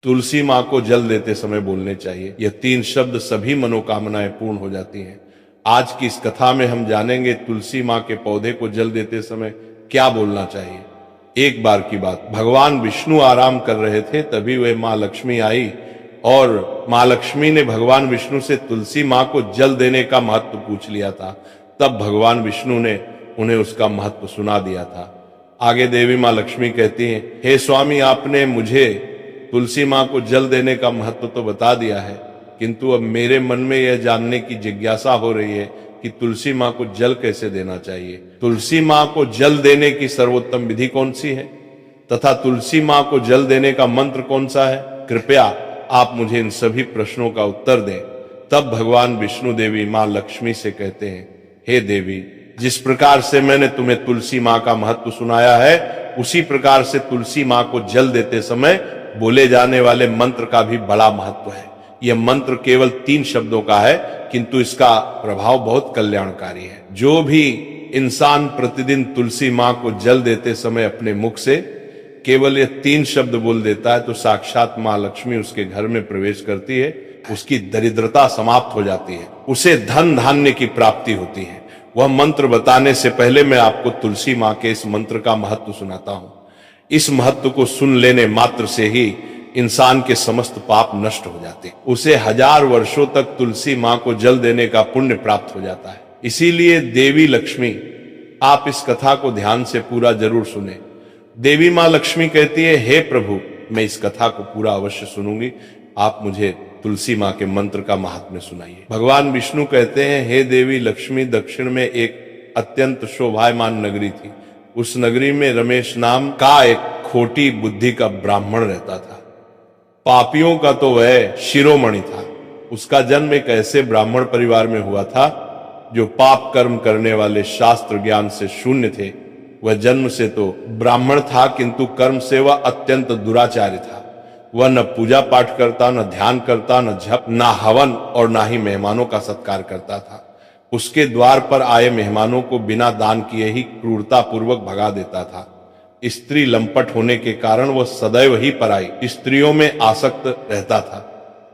तुलसी माँ को जल देते समय बोलने चाहिए। यह 3 शब्द सभी मनोकामनाएं पूर्ण हो जाती हैं। आज की इस कथा में हम जानेंगे तुलसी माँ के पौधे को जल देते समय क्या बोलना चाहिए। एक बार की बात, भगवान विष्णु आराम कर रहे थे, तभी वह माँ लक्ष्मी आई और माँ लक्ष्मी ने भगवान विष्णु से तुलसी माँ को जल देने का महत्व पूछ लिया था। तब भगवान विष्णु ने उन्हें उसका महत्व सुना दिया था। आगे देवी माँ लक्ष्मी कहती हैं, हे स्वामी, आपने मुझे तुलसी माँ को जल देने का महत्व तो बता दिया है, किंतु अब मेरे मन में यह जानने की जिज्ञासा हो रही है कि तुलसी माँ को जल कैसे देना चाहिए। तुलसी माँ को जल देने की सर्वोत्तम विधि कौन सी है तथा तुलसी माँ को जल देने का मंत्र कौन सा है? कृपया आप मुझे इन सभी प्रश्नों का उत्तर दें। तब भगवान विष्णु देवी माँ लक्ष्मी से कहते हैं, हे देवी, जिस प्रकार से मैंने तुम्हें तुलसी माँ का महत्व सुनाया है, उसी प्रकार से तुलसी माँ को जल देते समय बोले जाने वाले मंत्र का भी बड़ा महत्व है। यह मंत्र केवल 3 शब्दों का है, किंतु इसका प्रभाव बहुत कल्याणकारी है। जो भी इंसान प्रतिदिन तुलसी माँ को जल देते समय अपने मुख से केवल यह 3 शब्द बोल देता है, तो साक्षात माँ लक्ष्मी उसके घर में प्रवेश करती है, उसकी दरिद्रता समाप्त हो जाती है, उसे धन धान्य की प्राप्ति होती है। वह मंत्र बताने से पहले मैं आपको तुलसी माँ के इस मंत्र का महत्व सुनाता हूं। इस महत्व को सुन लेने मात्र से ही इंसान के समस्त पाप नष्ट हो जाते हैं। उसे 1000 वर्षों तक तुलसी माँ को जल देने का पुण्य प्राप्त हो जाता है। इसीलिए देवी लक्ष्मी, आप इस कथा को ध्यान से पूरा जरूर सुने। देवी माँ लक्ष्मी कहती है, हे प्रभु, मैं इस कथा को पूरा अवश्य सुनूंगी, आप मुझे तुलसी माँ के मंत्र का महात्म्य सुनाइए। भगवान विष्णु कहते हैं, हे देवी लक्ष्मी, दक्षिण में एक अत्यंत शोभायमान नगरी थी। उस नगरी में रमेश नाम का एक खोटी बुद्धि का ब्राह्मण रहता था। पापियों का तो वह शिरोमणि था। उसका जन्म एक ऐसे ब्राह्मण परिवार में हुआ था जो पाप कर्म करने वाले शास्त्र ज्ञान से शून्य थे। वह जन्म से तो ब्राह्मण था, किंतु कर्म से वह अत्यंत दुराचारी था। वह न पूजा पाठ करता, न ध्यान करता, न जप, न हवन और न ही मेहमानों का सत्कार करता था। उसके द्वार पर आए मेहमानों को बिना दान किए ही क्रूरता पूर्वक भगा देता था। स्त्री लंपट होने के कारण वह सदैव ही पराई स्त्रियों में आसक्त रहता था।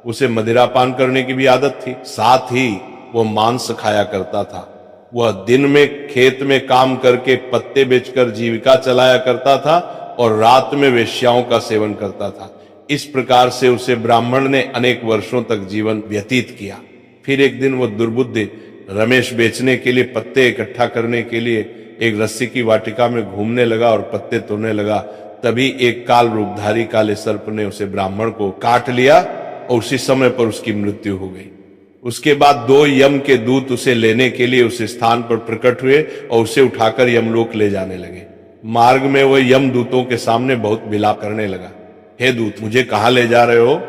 उसे मदिरापान करने की भी आदत थी, साथ ही वह मांस खाया करता था। वह दिन में खेत में काम करके पत्ते बेचकर जीविका चलाया करता था और रात में वेश्याओं का सेवन करता था। इस प्रकार से उसे ब्राह्मण ने अनेक वर्षों तक जीवन व्यतीत किया। फिर एक दिन वह दुर्बुद्धि रमेश बेचने के लिए, पत्ते इकट्ठा करने के लिए एक रस्सी की वाटिका में घूमने लगा और पत्ते तोड़ने लगा। तभी एक काल रूपधारी काले सर्प ने उसे ब्राह्मण को काट लिया और उसी समय पर उसकी मृत्यु हो गई। उसके बाद 2 यम के दूत उसे लेने के लिए उस स्थान पर प्रकट हुए और उसे उठाकर यमलोक ले जाने लगे। मार्ग में वह यम दूतों के सामने बहुत विलाप करने लगा, हे दूत, मुझे कहाँ ले जा रहे हो?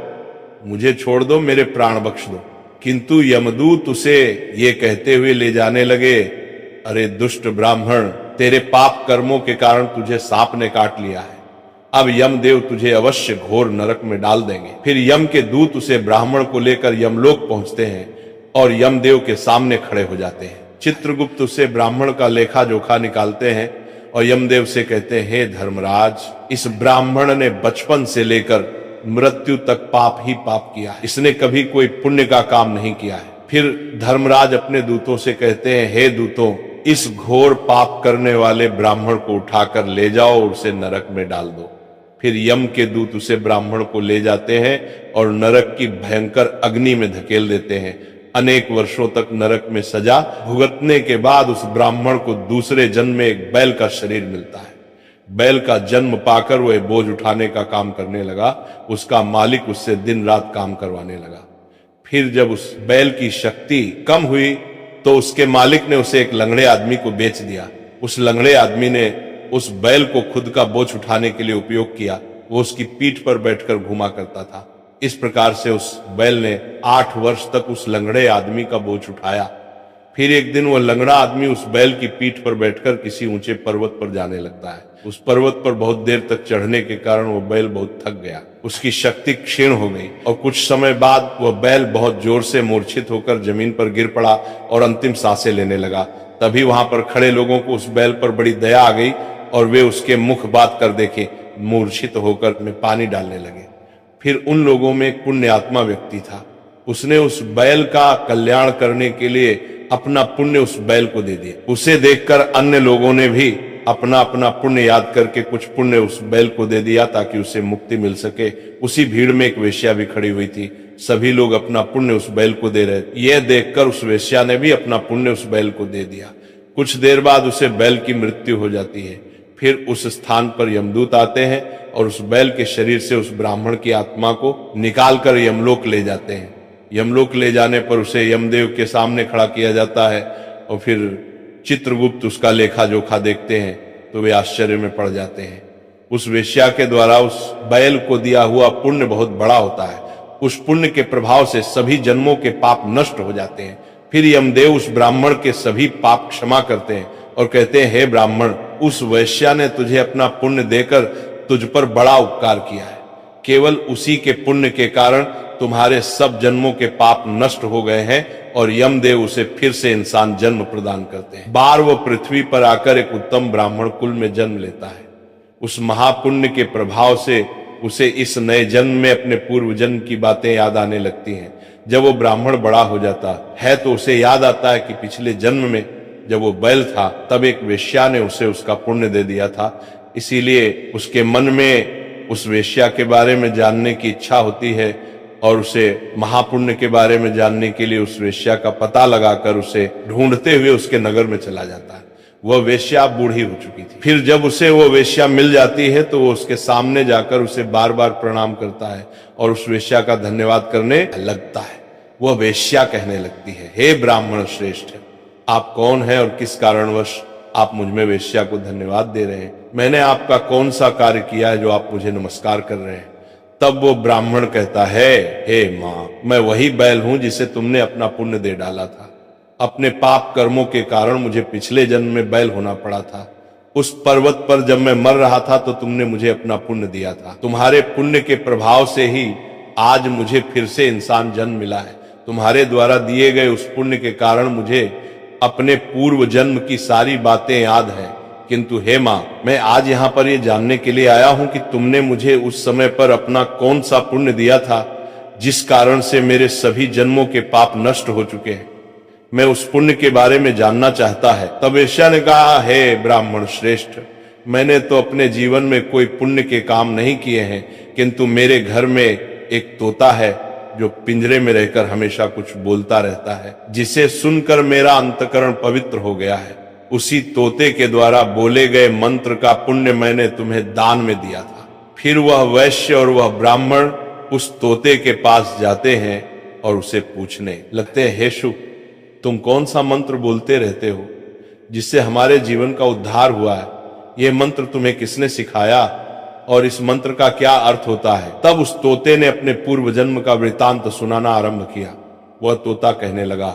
मुझे छोड़ दो, मेरे प्राण बख्श दो। किंतु यमदूत उसे ये कहते हुए ले जाने लगे, अरे दुष्ट ब्राह्मण, तेरे पाप कर्मों के कारण तुझे सांप ने काट लिया है। अब यमदेव तुझे अवश्य घोर नरक में डाल देंगे। फिर यम के दूत उसे ब्राह्मण को लेकर यमलोक पहुंचते हैं और यमदेव के सामने खड़े हो जाते हैं। चित्रगुप्त उसे ब्राह्मण का लेखा जोखा निकालते हैं और यमदेव से कहते हैं, हे धर्मराज, इस ब्राह्मण ने बचपन से लेकर मृत्यु तक पाप ही पाप किया है। इसने कभी कोई पुण्य का काम नहीं किया है। फिर धर्मराज अपने दूतों से कहते हैं, हे दूतों, इस घोर पाप करने वाले ब्राह्मण को उठाकर ले जाओ और उसे नरक में डाल दो। फिर यम के दूत उसे ब्राह्मण को ले जाते हैं और नरक की भयंकर अग्नि में धकेल देते हैं। अनेक वर्षों तक नरक में सजा भुगतने के बाद उस ब्राह्मण को दूसरे जन्म में एक बैल का शरीर मिलता है। बैल का जन्म पाकर वह बोझ उठाने का काम करने लगा। उसका मालिक उससे दिन रात काम करवाने लगा। फिर जब उस बैल की शक्ति कम हुई तो उसके मालिक ने उसे एक लंगड़े आदमी को बेच दिया। उस लंगड़े आदमी ने उस बैल को खुद का बोझ उठाने के लिए उपयोग किया। वो उसकी पीठ पर बैठकर घुमा करता था। इस प्रकार से उस बैल ने 8 वर्ष तक उस लंगड़े आदमी का बोझ उठाया। फिर एक दिन वह लंगड़ा आदमी उस बैल की पीठ पर बैठकर किसी ऊंचे पर्वत पर जाने लगता है। उस पर्वत पर बहुत देर तक चढ़ने के कारण वह बैल बहुत थक गया। उसकी शक्ति क्षीण हो गई और कुछ समय बाद वह बैल बहुत जोर से मूर्छित होकर जमीन पर गिर पड़ा और अंतिम सांसें लेने लगा। तभी वहां पर खड़े लोगों को उस बैल पर बड़ी दया आ गई और वे उसके मुख बात कर देखे मूर्छित होकर में पानी डालने लगे। फिर उन लोगों में एक पुण्य आत्मा व्यक्ति था, उसने उस बैल का कल्याण करने के लिए अपना पुण्य उस बैल को दे दिया। उसे देखकर अन्य लोगों ने भी अपना अपना पुण्य याद करके कुछ पुण्य उस बैल को दे दिया ताकि उसे मुक्ति मिल सके। उसी भीड़ में एक वेश्या भी खड़ी हुई थी, सभी लोग अपना पुण्य उस बैल को दे रहे। यह देखकर उस वेश्या ने भी अपना पुण्य उस बैल को दे दिया। कुछ देर बाद उसे बैल की मृत्यु हो जाती है। फिर उस स्थान पर यमदूत आते हैं और उस बैल के शरीर से उस ब्राह्मण की आत्मा को निकाल कर यमलोक ले जाते हैं। यमलोक ले जाने पर उसे यमदेव के सामने खड़ा किया जाता है और फिर चित्रगुप्त उसका लेखा जोखा देखते हैं तो वे आश्चर्य में पड़ जाते हैं। उस वेश्या के द्वारा उस बैल को दिया हुआ पुण्य बहुत बड़ा होता है। उस पुण्य के प्रभाव से सभी जन्मों के पाप नष्ट हो जाते हैं। फिर यमदेव उस ब्राह्मण के सभी पाप क्षमा करते हैं और कहते हैं, हे ब्राह्मण, उस वेश्या ने तुझे अपना पुण्य देकर तुझ पर बड़ा उपकार किया है। केवल उसी के पुण्य के कारण तुम्हारे सब जन्मों के पाप नष्ट हो गए हैं और यमदेव उसे फिर से इंसान जन्म प्रदान करते हैं। बार वो पृथ्वी पर आकर एक उत्तम ब्राह्मण कुल में जन्म लेता है। उस महापुण्य के प्रभाव से उसे इस नए जन्म में अपने पूर्व जन्म की बातें याद आने लगती हैं। जब वो ब्राह्मण बड़ा हो जाता है तो उसे याद आता है कि पिछले जन्म में जब वो बैल था तब एक वेश्या ने उसे उसका पुण्य दे दिया था। इसीलिए उसके मन में उस वेश्या के बारे में जानने की इच्छा होती है और उसे महापुण्य के बारे में जानने के लिए उस वेश्या का पता लगाकर उसे ढूंढते हुए उसके नगर में चला जाता है। वह वेश्या बूढ़ी हो चुकी थी। फिर जब उसे वो वेश्या मिल जाती है तो वो उसके सामने जाकर उसे बार बार प्रणाम करता है और उस वेश्या का धन्यवाद करने लगता है। वह वेश्या कहने लगती है, हे ब्राह्मण श्रेष्ठ, आप कौन है और किस कारणवश आप मुझ में वेश्या को धन्यवाद दे रहे हैं? मैंने आपका कौन सा कार्य किया है जो आप मुझे नमस्कार कर रहे हैं? तब वो ब्राह्मण कहता है, हे माँ, मैं वही बैल हूं जिसे तुमने अपना पुण्य दे डाला था। अपने पाप कर्मों के कारण मुझे पिछले जन्म में बैल होना पड़ा था। उस पर्वत पर जब मैं मर रहा था तो तुमने मुझे अपना पुण्य दिया था। तुम्हारे पुण्य के प्रभाव से ही आज मुझे फिर से इंसान जन्म मिला है। तुम्हारे द्वारा दिए गए उस पुण्य के कारण मुझे अपने पूर्व जन्म की सारी बातें याद हैं। किंतु हे माँ, मैं आज यहाँ पर ये जानने के लिए आया हूँ कि तुमने मुझे उस समय पर अपना कौन सा पुण्य दिया था जिस कारण से मेरे सभी जन्मों के पाप नष्ट हो चुके हैं। मैं उस पुण्य के बारे में जानना चाहता है। तब वेश्या ने कहा, हे ब्राह्मण श्रेष्ठ, मैंने तो अपने जीवन में कोई पुण्य के काम नहीं किए हैं, किंतु मेरे घर में एक तोता है जो पिंजरे में रहकर हमेशा कुछ बोलता रहता है, जिसे सुनकर मेरा अंतकरण पवित्र हो गया है। उसी तोते के द्वारा बोले गए मंत्र का पुण्य मैंने तुम्हें दान में दिया था। फिर वह वैश्य और वह ब्राह्मण उस तोते के पास जाते हैं और उसे पूछने लगते हैं, हे शुक, तुम कौन सा मंत्र बोलते रहते हो जिससे हमारे जीवन का उद्धार हुआ है? यह मंत्र तुम्हें किसने सिखाया और इस मंत्र का क्या अर्थ होता है? तब उस तोते ने अपने पूर्व जन्म का वृतांत सुनाना आरंभ किया। वह तोता कहने लगा,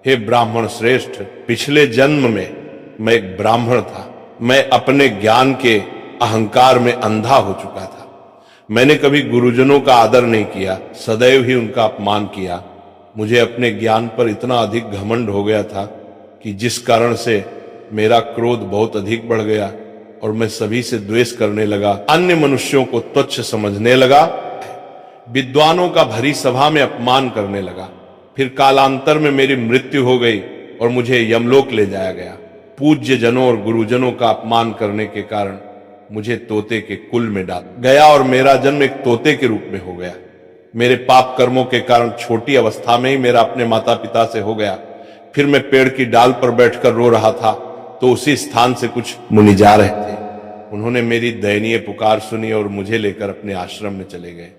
हे ब्राह्मण श्रेष्ठ, पिछले जन्म में मैं एक ब्राह्मण था। मैं अपने ज्ञान के अहंकार में अंधा हो चुका था। मैंने कभी गुरुजनों का आदर नहीं किया, सदैव ही उनका अपमान किया। मुझे अपने ज्ञान पर इतना अधिक घमंड हो गया था कि जिस कारण से मेरा क्रोध बहुत अधिक बढ़ गया और मैं सभी से द्वेष करने लगा, अन्य मनुष्यों को तुच्छ समझने लगा, विद्वानों का भरी सभा में अपमान करने लगा। फिर कालांतर में मेरी मृत्यु हो गई और मुझे यमलोक ले जाया गया। पूज्य जनों और गुरुजनों का अपमान करने के कारण मुझे तोते के कुल में डाल गया और मेरा जन्म एक तोते के रूप में हो गया। मेरे पाप कर्मों के कारण छोटी अवस्था में ही मेरा अपने माता पिता से हो गया। फिर मैं पेड़ की डाल पर बैठकर रो रहा था तो उसी स्थान से कुछ मुनि जा रहे थे। उन्होंने मेरी दयनीय पुकार सुनी और मुझे लेकर अपने आश्रम में चले गए।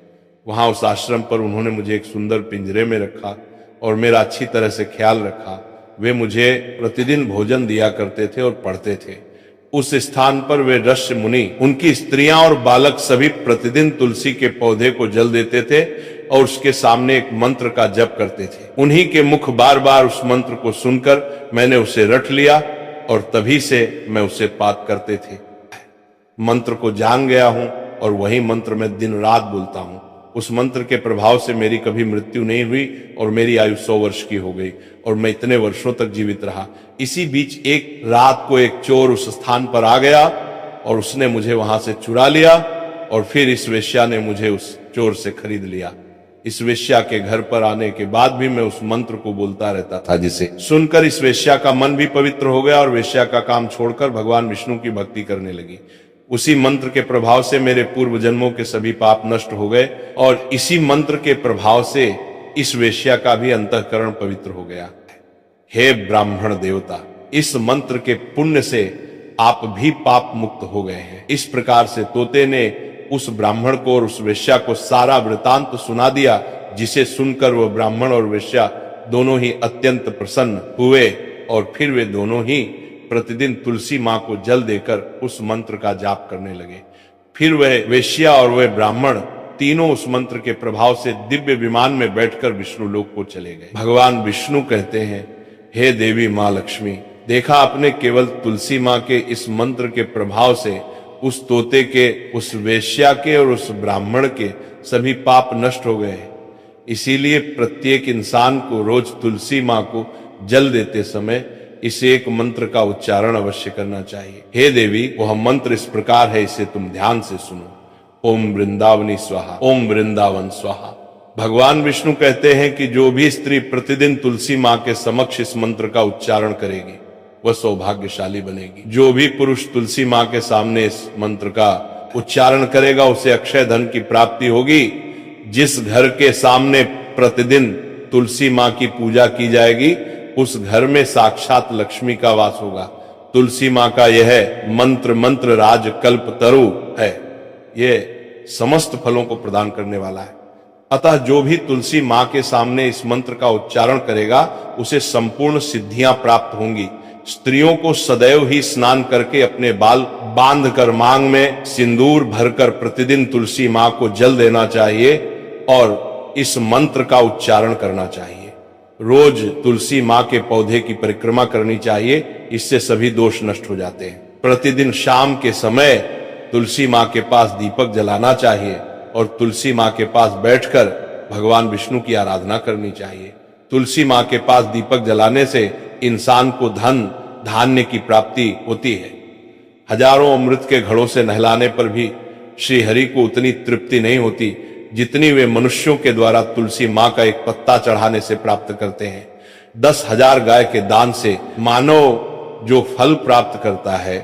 वहां उस आश्रम पर उन्होंने मुझे एक सुंदर पिंजरे में रखा और मेरा अच्छी तरह से ख्याल रखा। वे मुझे प्रतिदिन भोजन दिया करते थे और पढ़ते थे। उस स्थान पर वे ऋषि मुनि, उनकी स्त्रियां और बालक सभी प्रतिदिन तुलसी के पौधे को जल देते थे और उसके सामने एक मंत्र का जप करते थे। उन्हीं के मुख बार बार उस मंत्र को सुनकर मैंने उसे रट लिया और तभी से मैं उसे पाठ करते थे। मंत्र को जान गया हूं और वही मंत्र मैं दिन रात बोलता हूं। उस मंत्र के प्रभाव से मेरी कभी मृत्यु नहीं हुई और मेरी आयु 100 वर्ष की हो गई और मैं इतने वर्षों तक जीवित रहा। इसी बीच एक रात को एक चोर उस स्थान पर आ गया और उसने मुझे वहां से चुरा लिया और फिर इस वेश्या ने मुझे उस चोर से खरीद लिया। इस वेश्या के घर पर आने के बाद भी मैं उस मंत्र को बोलता रहता था, जिसे सुनकर इस वेश्या का मन भी पवित्र हो गया और वेश्या का काम छोड़कर भगवान विष्णु की भक्ति करने लगी। उसी मंत्र के प्रभाव से मेरे पूर्व जन्मों के सभी पाप नष्ट हो गए और इसी मंत्र के प्रभाव से इस वेश्या का भी अंतःकरण पवित्र हो गया। हे ब्राह्मण देवता, इस मंत्र के पुण्य से आप भी पाप मुक्त हो गए हैं। इस प्रकार से तोते ने उस ब्राह्मण को और उस वेश्या को सारा वृतांत सुना दिया, जिसे सुनकर वह ब्राह्मण और वेश्या दोनों ही अत्यंत प्रसन्न हुए और फिर वे दोनों ही प्रतिदिन तुलसी मां को जल देकर उस मंत्र का जाप करने लगे। फिर वह वेश्या और वह ब्राह्मण तीनों उस मंत्र के प्रभाव से दिव्य विमान में बैठकर विष्णु लोक को चले गए। भगवान विष्णु कहते हैं, हे देवी मां लक्ष्मी, देखा आपने, केवल तुलसी मां के इस मंत्र के प्रभाव से उस तोते के, उस वेश्या के और उस ब्राह्मण के सभी पाप नष्ट हो गए। इसीलिए प्रत्येक इंसान को रोज तुलसी मां को जल देते समय इस एक मंत्र का उच्चारण अवश्य करना चाहिए। हे देवी, वह मंत्र इस प्रकार है, इसे तुम ध्यान से सुनो। ओम वृंदावनी स्वाहा, ओम वृंदावन स्वाहा। भगवान विष्णु कहते हैं कि जो भी स्त्री प्रतिदिन तुलसी मां के समक्ष इस मंत्र का उच्चारण करेगी वह सौभाग्यशाली बनेगी। जो भी पुरुष तुलसी मां के सामने इस मंत्र का उच्चारण करेगा उसे अक्षय धन की प्राप्ति होगी। जिस घर के सामने प्रतिदिन तुलसी मां की पूजा की जाएगी उस घर में साक्षात लक्ष्मी का वास होगा। तुलसी मां का यह मंत्र राज कल्प तरु है, यह समस्त फलों को प्रदान करने वाला है। अतः जो भी तुलसी मां के सामने इस मंत्र का उच्चारण करेगा उसे संपूर्ण सिद्धियां प्राप्त होंगी। स्त्रियों को सदैव ही स्नान करके अपने बाल बांधकर मांग में सिंदूर भरकर प्रतिदिन तुलसी मां को जल देना चाहिए और इस मंत्र का उच्चारण करना चाहिए। रोज तुलसी मां के पौधे की परिक्रमा करनी चाहिए, इससे सभी दोष नष्ट हो जाते हैं। प्रतिदिन शाम के समय तुलसी मां के पास दीपक जलाना चाहिए और तुलसी मां के पास बैठकर भगवान विष्णु की आराधना करनी चाहिए। तुलसी मां के पास दीपक जलाने से इंसान को धन धान्य की प्राप्ति होती है। हजारों अमृत के घड़ों से नहलाने पर भी श्री हरि को उतनी तृप्ति नहीं होती जितनी वे मनुष्यों के द्वारा तुलसी मां का एक पत्ता चढ़ाने से प्राप्त करते हैं। 10,000 गाय के दान से मानव जो फल प्राप्त करता है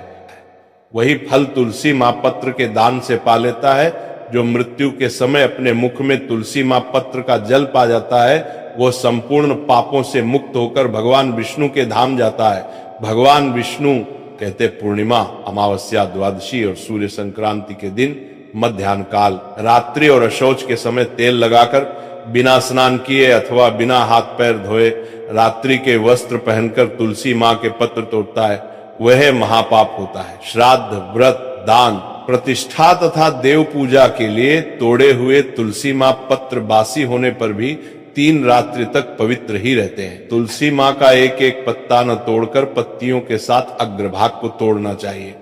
वही फल तुलसी मां पत्र के दान से पा लेता है। जो मृत्यु के समय अपने मुख में तुलसी मां पत्र का जल पा जाता है वह संपूर्ण पापों से मुक्त होकर भगवान विष्णु के धाम जाता है। भगवान विष्णु कहते पूर्णिमा, अमावस्या, द्वादशी और सूर्य संक्रांति के दिन मध्याह्न काल रात्रि और अशौच के समय तेल लगाकर बिना स्नान किए अथवा बिना हाथ पैर धोए रात्रि के वस्त्र पहनकर तुलसी मां के पत्र तोड़ता है वह महापाप होता है। श्राद्ध, व्रत, दान, प्रतिष्ठा तथा देव पूजा के लिए तोड़े हुए तुलसी मां पत्र बासी होने पर भी 3 रात्रि तक पवित्र ही रहते हैं। तुलसी मां का एक एक पत्ता न तोड़कर पत्तियों के साथ अग्रभाग को तोड़ना चाहिए।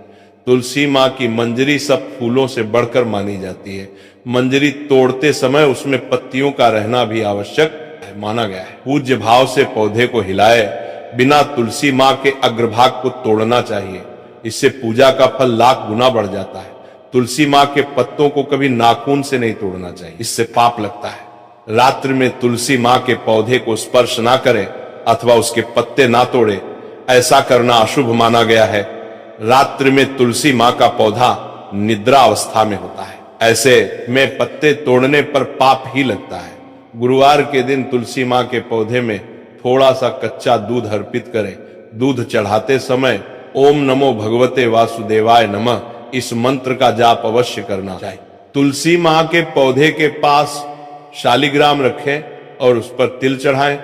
तुलसी मां की मंजरी सब फूलों से बढ़कर मानी जाती है। मंजरी तोड़ते समय उसमें पत्तियों का रहना भी आवश्यक माना गया है। पूज्य भाव से पौधे को हिलाए बिना तुलसी मां के अग्रभाग को तोड़ना चाहिए, इससे पूजा का फल लाख गुना बढ़ जाता है। तुलसी मां के पत्तों को कभी नाखून से नहीं तोड़ना चाहिए, इससे पाप लगता है। रात्रि में तुलसी मां के पौधे को स्पर्श ना करे अथवा उसके पत्ते ना तोड़े, ऐसा करना अशुभ माना गया है। रात्रि में तुलसी मां का पौधा निद्रा अवस्था में होता है, ऐसे में पत्ते तोड़ने पर पाप ही लगता है। गुरुवार के दिन तुलसी मां के पौधे में थोड़ा सा कच्चा दूध अर्पित करें। दूध चढ़ाते समय ओम नमो भगवते वासुदेवाय नमः इस मंत्र का जाप अवश्य करना चाहिए। तुलसी मां के पौधे के पास शालिग्राम रखें और उस पर तिल चढ़ाएं।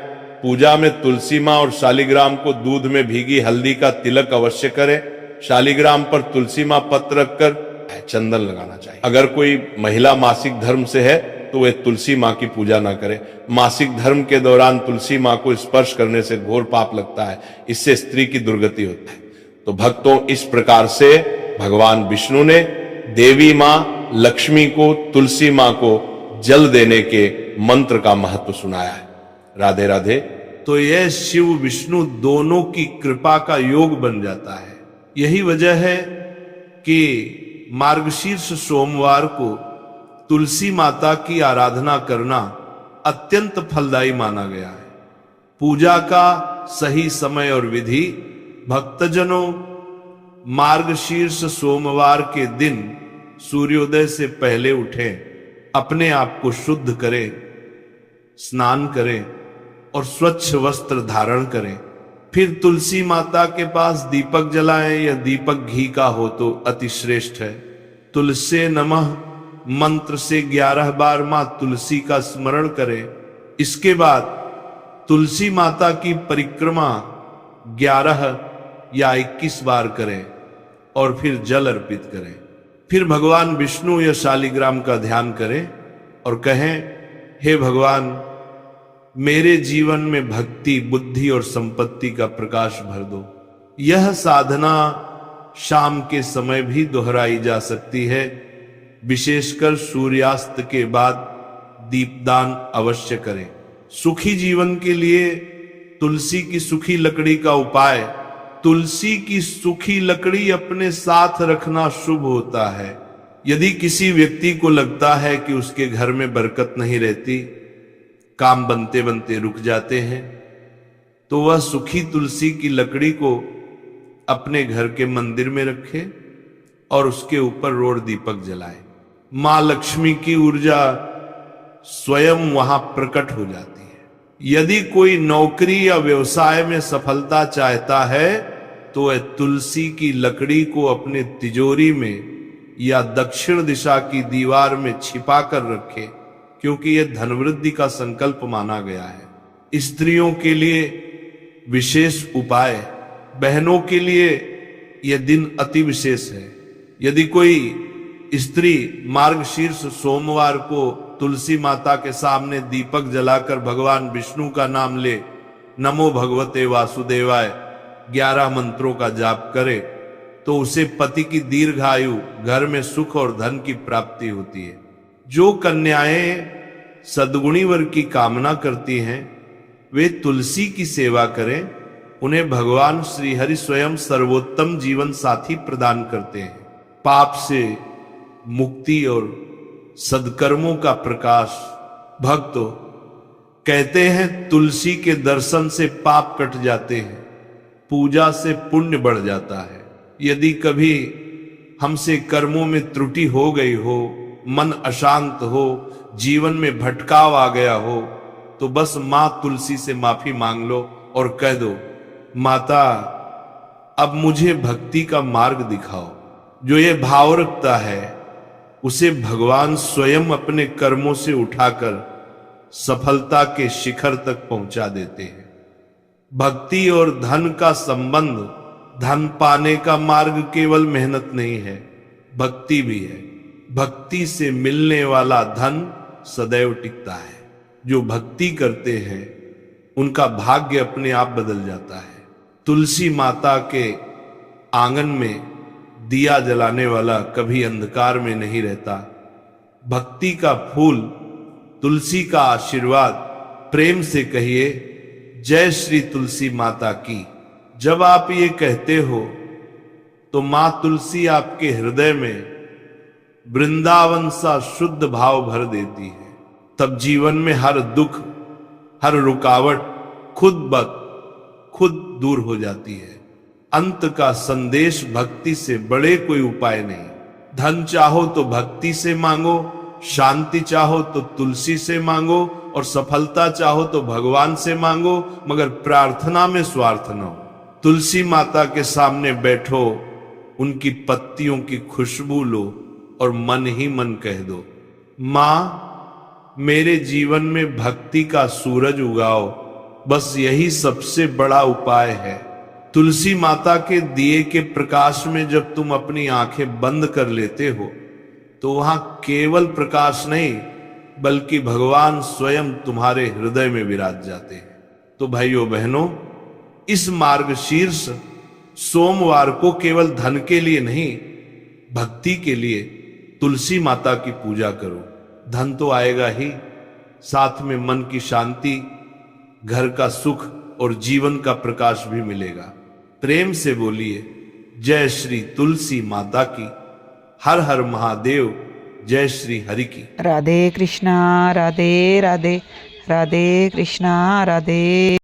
पूजा में तुलसी मां और शालिग्राम को दूध में भीगी हल्दी का तिलक अवश्य करें। शालिग्राम पर तुलसी मां पत्र रखकर चंदन लगाना चाहिए। अगर कोई महिला मासिक धर्म से है तो वह तुलसी मां की पूजा ना करे। मासिक धर्म के दौरान तुलसी मां को स्पर्श करने से घोर पाप लगता है, इससे स्त्री की दुर्गति होती है। तो भक्तों, इस प्रकार से भगवान विष्णु ने देवी मां लक्ष्मी को, तुलसी मां को जल देने के मंत्र का महत्व सुनाया है। राधे राधे। तो यह शिव विष्णु दोनों की कृपा का योग बन जाता है। यही वजह है कि मार्गशीर्ष सोमवार को तुलसी माता की आराधना करना अत्यंत फलदायी माना गया है। पूजा का सही समय और विधि, भक्तजनों मार्गशीर्ष सोमवार के दिन सूर्योदय से पहले उठें, अपने आप को शुद्ध करें, स्नान करें और स्वच्छ वस्त्र धारण करें। फिर तुलसी माता के पास दीपक जलाएं, या दीपक घी का हो तो अति श्रेष्ठ है। तुलसी नमः मंत्र से 11 बार मां तुलसी का स्मरण करें। इसके बाद तुलसी माता की परिक्रमा 11 या 21 बार करें और फिर जल अर्पित करें। फिर भगवान विष्णु या शालिग्राम का ध्यान करें और कहें, हे भगवान, मेरे जीवन में भक्ति, बुद्धि और संपत्ति का प्रकाश भर दो। यह साधना शाम के समय भी दोहराई जा सकती है। विशेषकर सूर्यास्त के बाद दीपदान अवश्य करें। सुखी जीवन के लिए तुलसी की सूखी लकड़ी का उपाय। तुलसी की सूखी लकड़ी अपने साथ रखना शुभ होता है। यदि किसी व्यक्ति को लगता है कि उसके घर में बरकत नहीं रहती, काम बनते बनते रुक जाते हैं, तो वह सूखी तुलसी की लकड़ी को अपने घर के मंदिर में रखे और उसके ऊपर रोड दीपक जलाए। मां लक्ष्मी की ऊर्जा स्वयं वहां प्रकट हो जाती है। यदि कोई नौकरी या व्यवसाय में सफलता चाहता है तो वह तुलसी की लकड़ी को अपने तिजोरी में या दक्षिण दिशा की दीवार में छिपा कर रखे, क्योंकि यह धनवृद्धि का संकल्प माना गया है। स्त्रियों के लिए विशेष उपाय। बहनों के लिए यह दिन अति विशेष है। यदि कोई स्त्री मार्गशीर्ष सोमवार को तुलसी माता के सामने दीपक जलाकर भगवान विष्णु का नाम ले, नमो भगवते वासुदेवाय 11 मंत्रों का जाप करे, तो उसे पति की दीर्घायु, घर में सुख और धन की प्राप्ति होती है। जो कन्याएं सद्गुणी वर की कामना करती हैं, वे तुलसी की सेवा करें। उन्हें भगवान श्री हरि स्वयं सर्वोत्तम जीवन साथी प्रदान करते हैं। पाप से मुक्ति और सदकर्मों का प्रकाश। भक्तों, कहते हैं तुलसी के दर्शन से पाप कट जाते हैं, पूजा से पुण्य बढ़ जाता है। यदि कभी हमसे कर्मों में त्रुटि हो गई हो, मन अशांत हो, जीवन में भटकाव आ गया हो, तो बस मां तुलसी से माफी मांग लो और कह दो, माता अब मुझे भक्ति का मार्ग दिखाओ। जो ये भाव रखता है उसे भगवान स्वयं अपने कर्मों से उठाकर सफलता के शिखर तक पहुंचा देते हैं। भक्ति और धन का संबंध, धन पाने का मार्ग केवल मेहनत नहीं है, भक्ति भी है। भक्ति से मिलने वाला धन सदैव टिकता है। जो भक्ति करते हैं उनका भाग्य अपने आप बदल जाता है। तुलसी माता के आंगन में दिया जलाने वाला कभी अंधकार में नहीं रहता। भक्ति का फूल, तुलसी का आशीर्वाद। प्रेम से कहिए, जय श्री तुलसी माता की। जब आप ये कहते हो तो मां तुलसी आपके हृदय में वृंदावन सा शुद्ध भाव भर देती है। तब जीवन में हर दुख, हर रुकावट खुद दूर हो जाती है। अंत का संदेश भक्ति से बड़े कोई उपाय नहीं। धन चाहो तो भक्ति से मांगो, शांति चाहो तो तुलसी से मांगो, और सफलता चाहो तो भगवान से मांगो, मगर प्रार्थना में स्वार्थ न हो। तुलसी माता के सामने बैठो, उनकी पत्तियों की खुशबू लो और मन ही मन कह दो, मां मेरे जीवन में भक्ति का सूरज उगाओ। बस यही सबसे बड़ा उपाय है। तुलसी माता के दिए के प्रकाश में जब तुम अपनी आंखें बंद कर लेते हो तो वहां केवल प्रकाश नहीं बल्कि भगवान स्वयं तुम्हारे हृदय में विराज जाते हैं। तो भाइयों बहनों, इस मार्गशीर्ष सोमवार को केवल धन के लिए नहीं, भक्ति के लिए तुलसी माता की पूजा करो। धन तो आएगा ही, साथ में मन की शांति, घर का सुख और जीवन का प्रकाश भी मिलेगा। प्रेम से बोलिए, जय श्री तुलसी माता की। हर हर महादेव। जय श्री हरि की। राधे कृष्णा, राधे राधे, राधे कृष्णा, राधे।